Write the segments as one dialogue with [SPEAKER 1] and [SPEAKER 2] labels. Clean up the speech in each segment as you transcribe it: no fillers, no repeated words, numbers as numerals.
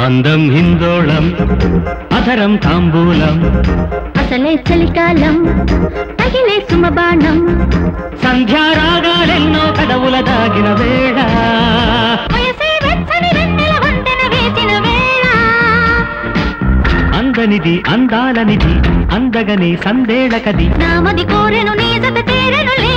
[SPEAKER 1] అందం హిందోళం అధరం తాంబూలం
[SPEAKER 2] అసలే చలికాలం తగిలే సుమబాణం
[SPEAKER 1] సంధ్యారాగాలెన్నో కదవుల దాగిన వేళ
[SPEAKER 2] వయసే వెచ్చని వెన్నెల వంతెన వేసిన వేళ
[SPEAKER 1] అందనిది అందాలనిది అందగని సందేళకది
[SPEAKER 2] నామది కోరెను నీ జత చేరెనులే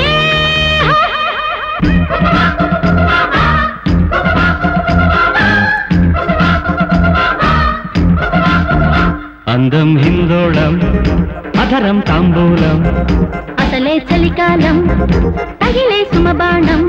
[SPEAKER 1] అందం హిందోళం అధరం తాంబూలం
[SPEAKER 2] అసలే చలికాలం తగిలే సుమబాణం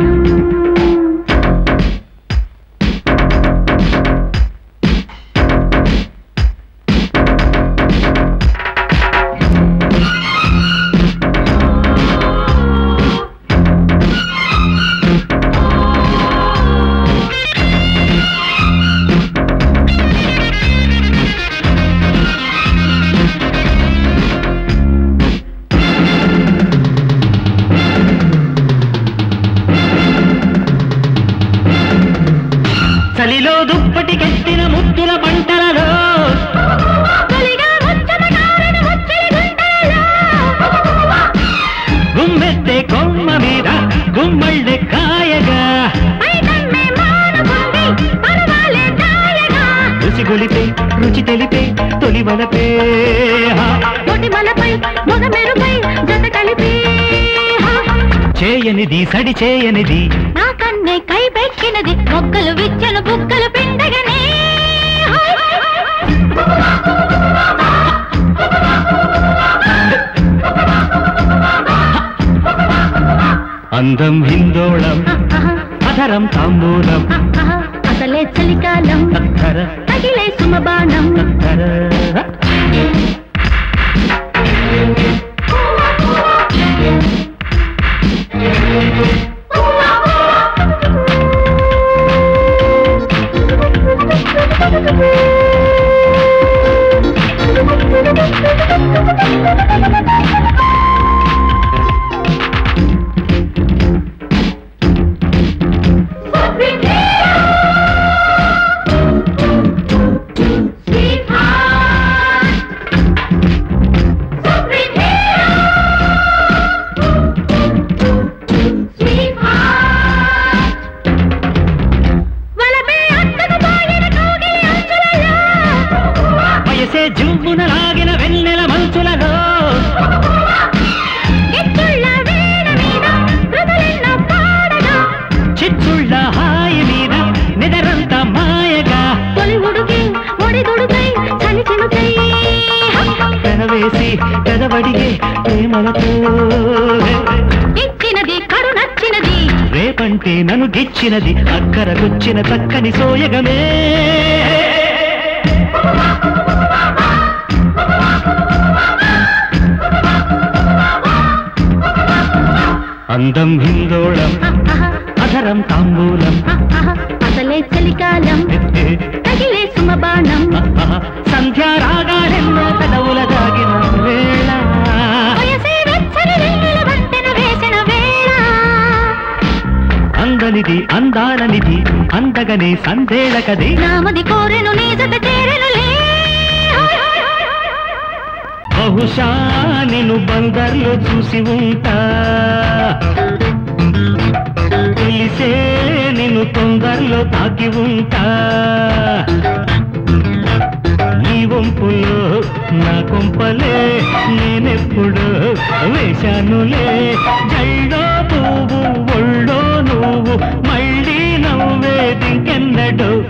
[SPEAKER 1] చలిలో దుప్పటి కట్టిన ముద్దుల పంటలలో గుమ్మెత్తే కొమ్మ మీద గుమ్మళ్ళె కాయగా రుచి గొలిపే రుచి తెలిపే తొలి వలపే చేయనిది సడి చేయనిది
[SPEAKER 2] నా కన్నే కై పెక్కినది మొక్కలు విచ్చను బుక్కలు పిండగనే
[SPEAKER 1] అందం హిందోళం అధరం తాంబూలం
[SPEAKER 2] అసలే చలికాలం తగిలే సుమబాణం జుంపున లాగిన వెన్నెల మంచులలో చిచ్చుళ్ళ హాయి మీద నిదరంత మాయగా పెనవేసి పెదవడిగే ప్రేమలతో ఇచ్చినది కడు నచ్చినది
[SPEAKER 1] రేపంటే నన్ను గిచ్చినది అక్కరకొచ్చిన చక్కని సోయగమే అందం హిందోళం అధరం తాంబూలం
[SPEAKER 2] అసలే చలికాలం తగిలే సుమబాణం
[SPEAKER 1] సంధ్యారాగాలెన్నో కదవుల దాగిన వేళ
[SPEAKER 2] వయసే వెచ్చని వెన్నెల వంతెన వేసిన వేళ
[SPEAKER 1] అందనిది అందాలనిది అందగనే సందేళకది
[SPEAKER 2] నామది కోరెను నీ జత చేరెనులే
[SPEAKER 1] బహుశా నేను బందర్లో చూసి ఉంటా తెలిసే నేను తొందరలో తాకి ఉంటా నీ వంపులో నా కొంపలే నేనెప్పుడు వేశానులే జైలో పువ్వు ఒళ్ళో నువ్వు